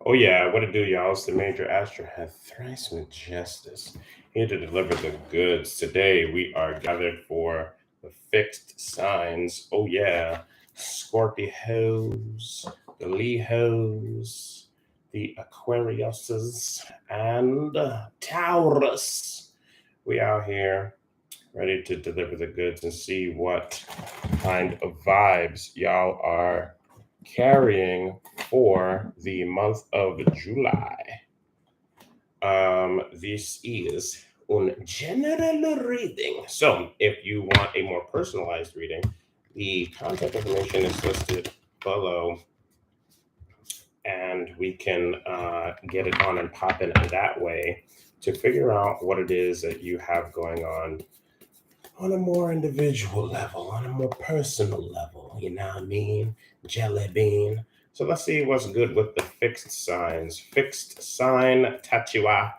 Oh yeah, what it do, y'all? It's the Major Astro hath thrice majestus, here to deliver the goods. Today we are gathered for the fixed signs. Oh yeah, Scorpios, the Lehos, the Aquariuses, and Taurus. We out here ready to deliver the goods and see what kind of vibes y'all are carrying for the month of July. This is a general reading. So, if you want a more personalized reading, the contact information is listed below, and we can get it on and pop in that way to figure out what it is that you have going on a more individual level, on a more personal level. You know what I mean? Jelly bean. So let's see what's good with the fixed signs. Fixed sign Tatua.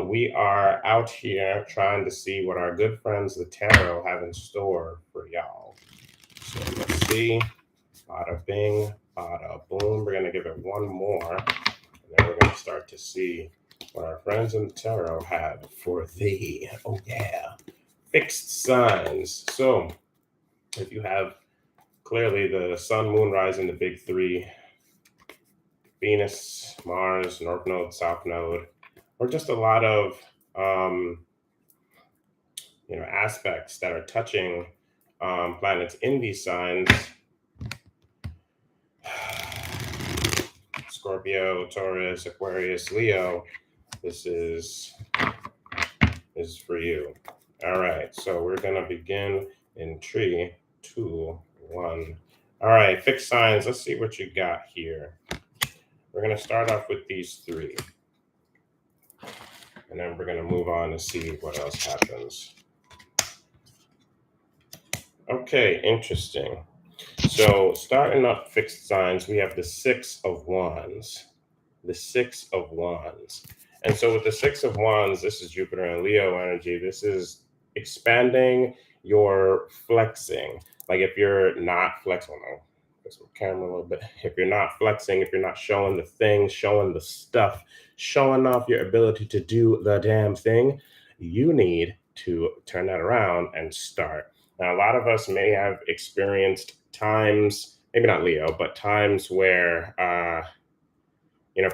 We are out here trying to see what our good friends, the tarot, have in store for y'all. So let's see. Bada bing, bada boom. We're going to give it one more, and then we're going to start to see what our friends in the tarot have for thee. Oh, yeah. Fixed signs. So, if you have clearly the sun, moon, rising, the big three, Venus, Mars, North Node, South Node, or just a lot of aspects that are touching planets in these signs. Scorpio, Taurus, Aquarius, Leo. This is for you. All right, so we're gonna begin in 3, 2, 1. All right, fixed signs. Let's see what you got here. We're gonna start off with these three, and then we're gonna move on to see what else happens. Okay, interesting. So starting up fixed signs, we have the Six of Wands. The Six of Wands. And so with the Six of Wands, this is Jupiter and Leo energy. This is expanding your flexing. Like if you're not flexible, this camera a little bit. If you're not flexing, if you're not showing the things, showing the stuff, showing off your ability to do the damn thing, you need to turn that around and start. Now, a lot of us may have experienced times, maybe not Leo, but times where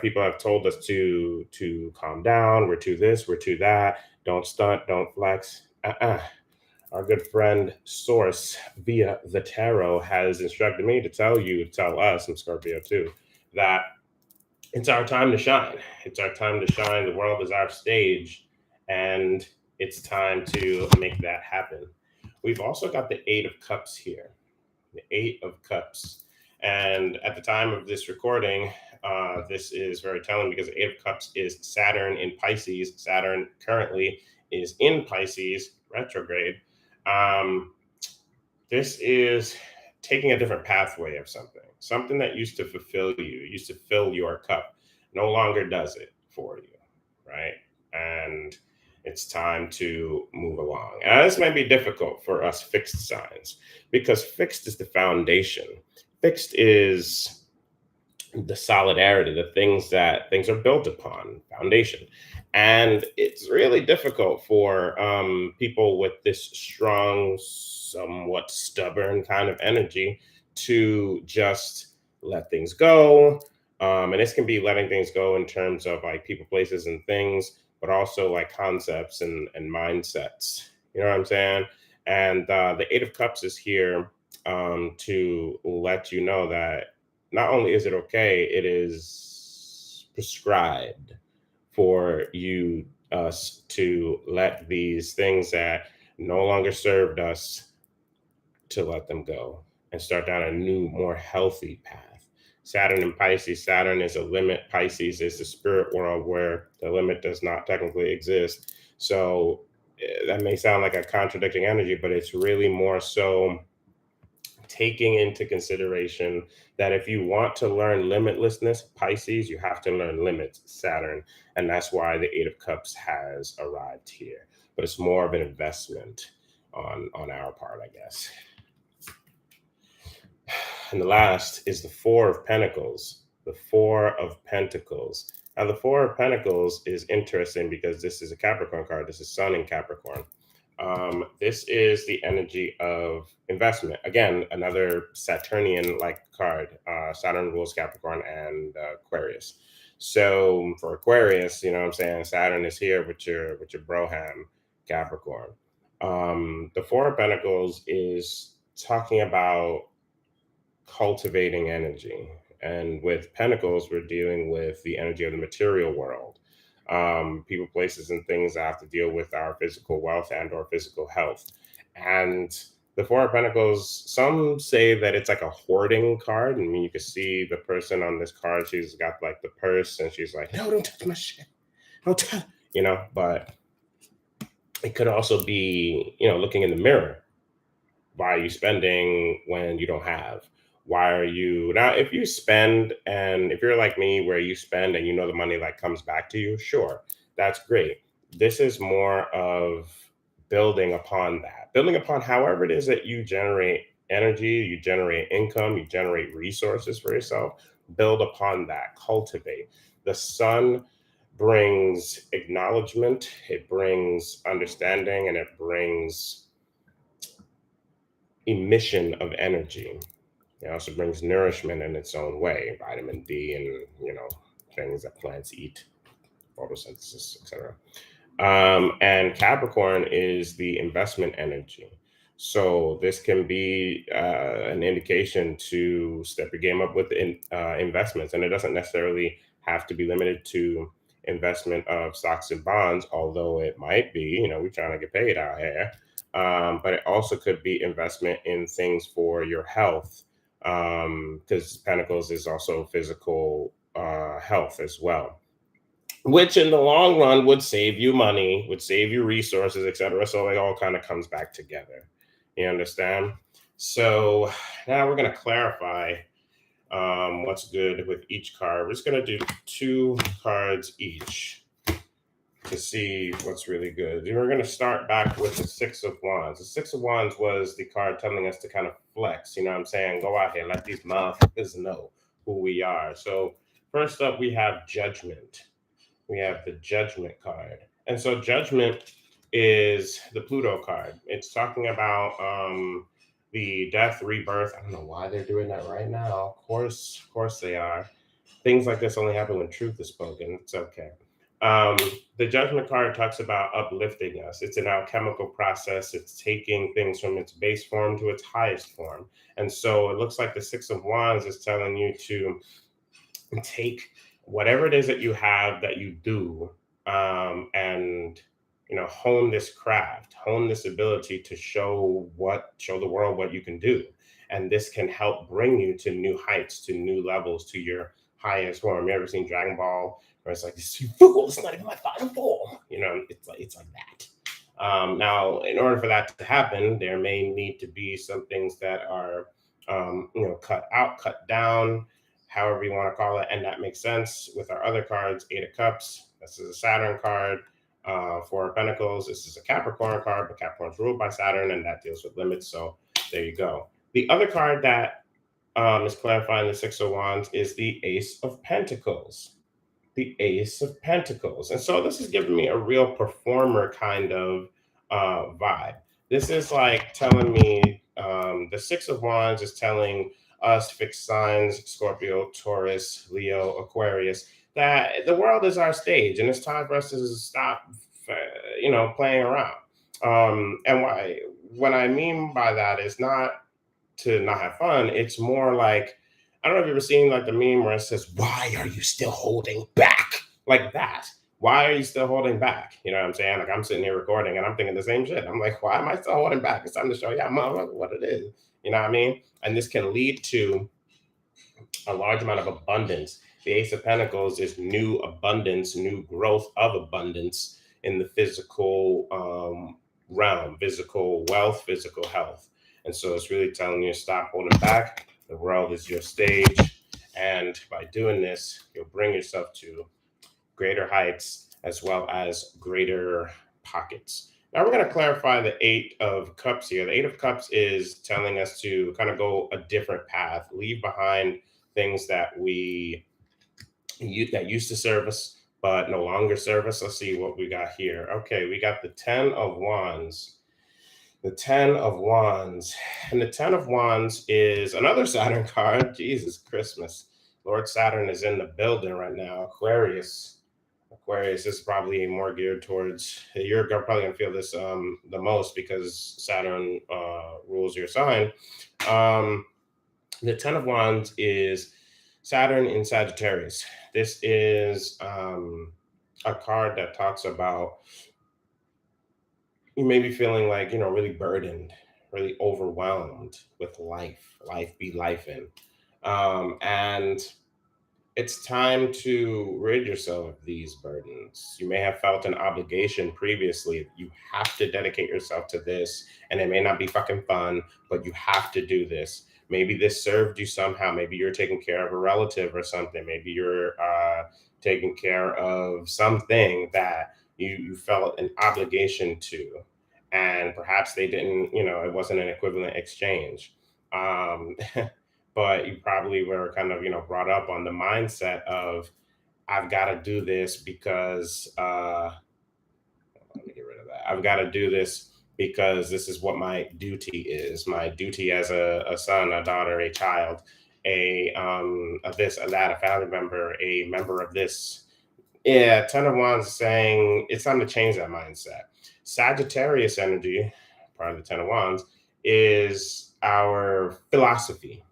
people have told us to calm down. We're to this, we're to that. Don't stunt, don't flex. Our good friend Source via the tarot has instructed me to tell us, I'm Scorpio too, that it's our time to shine. It's our time to shine. The world is our stage, and it's time to make that happen. We've also got the Eight of Cups here. The Eight of Cups. And at the time of this recording, this is very telling because the Eight of Cups is Saturn in Pisces. Saturn currently is in Pisces, retrograde. This is taking a different pathway of something that used to fulfill you, used to fill your cup, no longer does it for you, right? And it's time to move along. And this might be difficult for us fixed signs because fixed is the foundation. Fixed is the solidarity, the things that things are built upon, foundation. And it's really difficult for people with this strong, somewhat stubborn kind of energy to just let things go. And this can be letting things go in terms of like people, places, and things, but also like concepts and mindsets. You know what I'm saying? And the Eight of Cups is here to let you know that not only is it okay, it is prescribed for you, us, to let these things that no longer served us, to let them go and start down a new, more healthy path. Saturn in Pisces. Saturn is a limit. Pisces is the spirit world where the limit does not technically exist. So that may sound like a contradicting energy, but it's really more so taking into consideration that if you want to learn limitlessness, Pisces, you have to learn limits, Saturn. And that's why the Eight of Cups has arrived here. But it's more of an investment on our part, I guess. And the last is the Four of Pentacles. the Four of Pentacles. Now, the Four of Pentacles is interesting because this is a Capricorn card. This is Sun in Capricorn. This is the energy of investment. Again, another Saturnian-like card. Saturn rules Capricorn and Aquarius. So for Aquarius, you know what I'm saying, Saturn is here with your Broham Capricorn. The Four of Pentacles is talking about cultivating energy. And with Pentacles, we're dealing with the energy of the material world. People, places, and things that have to deal with our physical wealth and or physical health. And the Four of Pentacles, some say that it's like a hoarding card. I mean, you can see the person on this card, she's got like the purse and she's like, no, don't touch my shit. Don't touch, you know, but it could also be, you know, looking in the mirror. Why are you spending when you don't have? Why are you now? If you spend, and if you're like me, where you spend and you know the money like comes back to you, sure, that's great. This is more of building upon that, building upon however it is that you generate energy, you generate income, you generate resources for yourself. Build upon that, cultivate. The sun brings acknowledgement, it brings understanding, and it brings emission of energy. It also brings nourishment in its own way, vitamin D and, you know, things that plants eat, photosynthesis, etc. And Capricorn is the investment energy. So this can be an indication to step your game up with investments, and it doesn't necessarily have to be limited to investment of stocks and bonds, although it might be. You know, we're trying to get paid out here, but it also could be investment in things for your health, because Pentacles is also physical health as well, which in the long run would save you money, would save you resources, etc. So it all kind of comes back together. You understand? So now we're going to clarify what's good with each card. We're just going to do 2 cards each to see what's really good. And we're going to start back with the Six of Wands. The Six of Wands was the card telling us to kind of flex. You know what I'm saying? Go out here, let these motherfuckers know who we are. So first up, we have Judgment. We have the Judgment card. And so Judgment is the Pluto card. It's talking about the death, rebirth. I don't know why they're doing that right now. Of course they are. Things like this only happen when truth is spoken. It's okay. The Judgment card talks about uplifting us. It's an alchemical process. It's taking things from its base form to its highest form. And so it looks like the Six of Wands is telling you to take whatever it is that you have that you do, and hone this craft, hone this ability to show the world what you can do, and this can help bring you to new heights, to new levels, to your highest form. You ever seen Dragon Ball where it's like, this fool, it's not even my final form? It's like that. Now, in order for that to happen, there may need to be some things that are cut out, cut down, however you want to call it. And that makes sense with our other cards. Eight of Cups, this is a Saturn card. Four of Pentacles, this is a Capricorn card, but Capricorn's ruled by Saturn, and that deals with limits. So there you go. The other card that is clarifying the Six of Wands is the Ace of Pentacles. The Ace of Pentacles. And so this is giving me a real performer kind of vibe. This is like telling me the Six of Wands is telling us fixed signs, Scorpio, Taurus, Leo, Aquarius, that the world is our stage and it's time for us to stop, playing around. And what I mean by that is not to not have fun. It's more like, I don't know if you've ever seen like the meme where it says, "Why are you still holding back?" Like that. Why are you still holding back? You know what I'm saying? Like I'm sitting here recording and I'm thinking the same shit. I'm like, why am I still holding back? It's time to show y'all motherfucker what it is. You know what I mean? And this can lead to a large amount of abundance. The Ace of Pentacles is new abundance, new growth of abundance in the physical realm, physical wealth, physical health. And so it's really telling you, stop holding back. The world is your stage. And by doing this, you'll bring yourself to greater heights as well as greater pockets. Now we're going to clarify the Eight of Cups here. The Eight of Cups is telling us to kind of go a different path, leave behind things that we that used to serve us but no longer serve us. Let's see what we got here. Okay, we got the 10 of Wands. The 10 of Wands. And the 10 of Wands is another Saturn card. Jesus Christmas. Lord Saturn is in the building right now. Aquarius. Aquarius is probably more geared towards, you're probably going to feel this the most because Saturn rules your sign. The 10 of Wands is Saturn in Sagittarius. This is a card that talks about you may be feeling like, really burdened, really overwhelmed with life be life in. And it's time to rid yourself of these burdens. You may have felt an obligation previously. You have to dedicate yourself to this, and it may not be fucking fun, but you have to do this. Maybe this served you somehow. Maybe you're taking care of a relative or something. Maybe you're taking care of something that you felt an obligation to, and perhaps they didn't. It wasn't an equivalent exchange. Um, but you probably were kind of brought up on the mindset of I've got to do this because let me get rid of that. I've got to do this because this is what my duty is. My duty as a son, a daughter, a child, a this, a that, a family member, a member of this. Yeah, Ten of Wands is saying it's time to change that mindset. Sagittarius energy, part of the Ten of Wands, is our philosophy.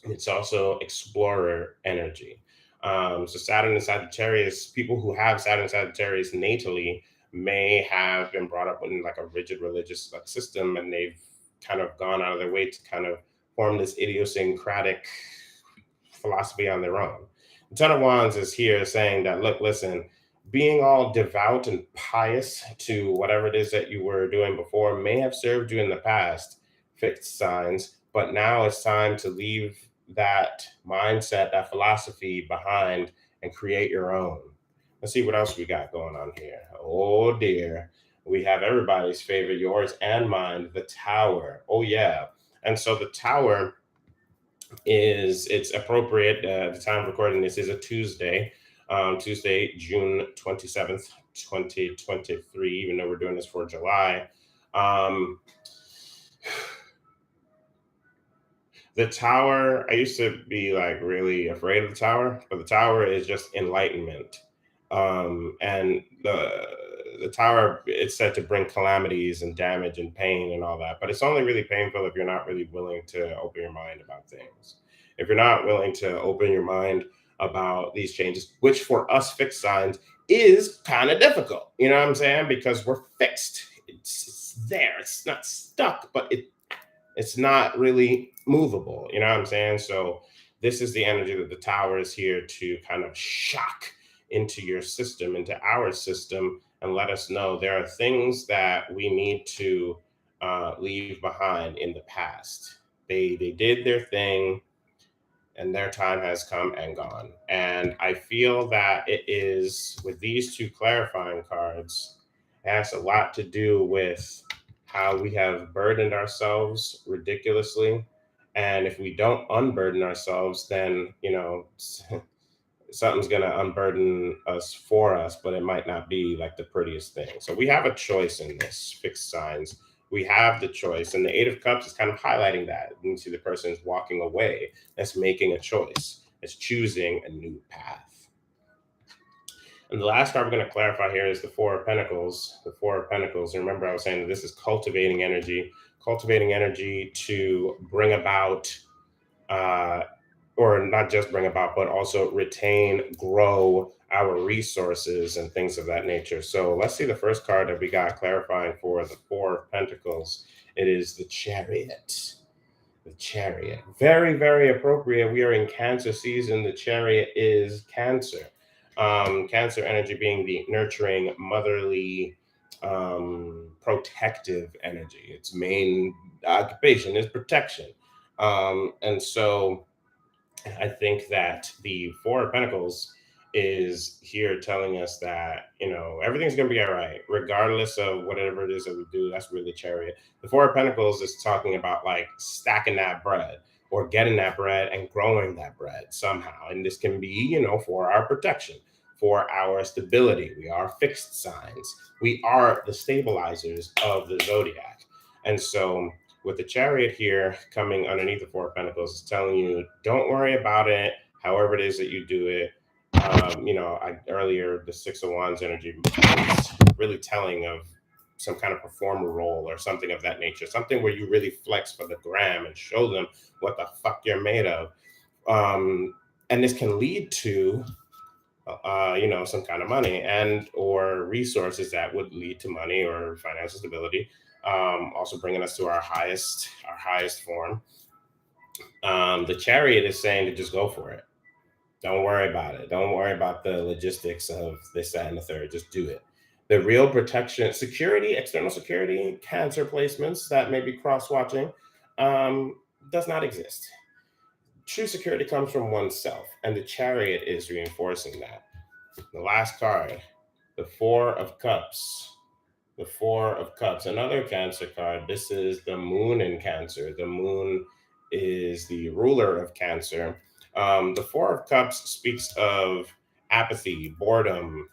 It's also explorer energy. So Saturn and Sagittarius, people who have Saturn and Sagittarius natally may have been brought up in like a rigid religious like system, and they've kind of gone out of their way to kind of form this idiosyncratic philosophy on their own. The Ten of Wands is here saying that, look, listen, being all devout and pious to whatever it is that you were doing before may have served you in the past, fixed signs, but now it's time to leave that mindset, that philosophy behind and create your own. Let's see what else we got going on here. Oh dear. We have everybody's favorite, yours and mine, the Tower. Oh yeah. And so the Tower it's appropriate. The time of recording this is a Tuesday, Tuesday, June 27th, 2023, even though we're doing this for July. The Tower, I used to be like really afraid of the Tower, but the Tower is just enlightenment. And the Tower, it's said to bring calamities and damage and pain and all that, but it's only really painful if you're not really willing to open your mind about things. If you're not willing to open your mind about these changes, which for us fixed signs is kind of difficult, you know what I'm saying? Because we're fixed. It's there. It's not stuck, but it's not really movable. You know what I'm saying? So this is the energy that the Tower is here to kind of shock into your system, into our system, and let us know there are things that we need to leave behind in the past. They did their thing, and their time has come and gone. And I feel that it is with these two clarifying cards, it has a lot to do with how we have burdened ourselves ridiculously. And if we don't unburden ourselves, then, something's going to unburden us for us, but it might not be like the prettiest thing. So we have a choice in this fixed signs. We have the choice. And the Eight of Cups is kind of highlighting that. You can see the person is walking away. That's making a choice. It's choosing a new path. And the last card we're going to clarify here is the Four of Pentacles. The Four of Pentacles. And remember, I was saying that this is cultivating energy to bring about, or not just bring about, but also retain, grow our resources and things of that nature. So let's see the first card that we got clarifying for the Four of Pentacles. It is the Chariot. The Chariot. Very, very appropriate. We are in Cancer season. The Chariot is Cancer. Cancer energy being the nurturing, motherly, protective energy. Its main occupation is protection. And so I think that the Four of Pentacles is here telling us that, everything's going to be all right, regardless of whatever it is that we do. That's really Chariot. The Four of Pentacles is talking about like stacking that bread. or getting that bread and growing that bread somehow. And this can be, for our protection, for our stability. We are fixed signs. We are the stabilizers of the zodiac. And so with the Chariot here coming underneath the Four of Pentacles, it's telling you, don't worry about it, however it is that you do it. Earlier, the Six of Wands energy was really telling of some kind of performer role or something of that nature, something where you really flex for the gram and show them what the fuck you're made of. And this can lead to some kind of money and or resources that would lead to money or financial stability. Also bringing us to our highest form. The Chariot is saying to just go for it. Don't worry about it. Don't worry about the logistics of this, that, and the third. Just do it. The real protection, security, external security, Cancer placements that may be cross-watching, does not exist. True security comes from oneself, and the Chariot is reinforcing that. The last card, the Four of Cups. The Four of Cups, another Cancer card. This is the Moon in Cancer. The Moon is the ruler of Cancer. The Four of Cups speaks of apathy, boredom,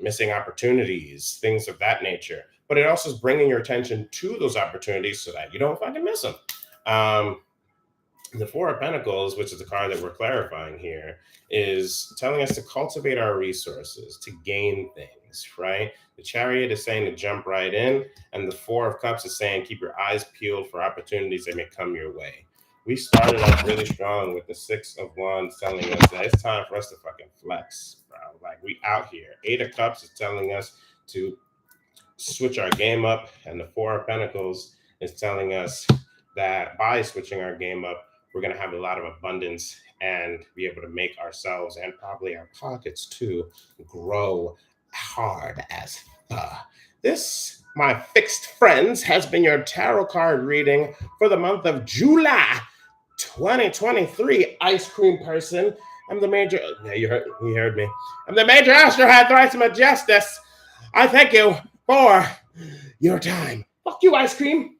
missing opportunities, things of that nature. But it also is bringing your attention to those opportunities so that you don't fucking miss them. The Four of Pentacles, which is the card that we're clarifying here, is telling us to cultivate our resources, to gain things, right? The Chariot is saying to jump right in, and the Four of Cups is saying keep your eyes peeled for opportunities that may come your way. We started off really strong with the Six of Wands telling us that it's time for us to fucking flex, bro. Like, we out here. Eight of Cups is telling us to switch our game up, and the Four of Pentacles is telling us that by switching our game up, we're going to have a lot of abundance and be able to make ourselves and probably our pockets too grow hard as fuck. This, my fixed friends, has been your tarot card reading for the month of July 2023. Ice cream person. I'm the major. Yeah, you heard me. I'm the major Astro had thrice majestus. I thank you for your time. Fuck you, ice cream.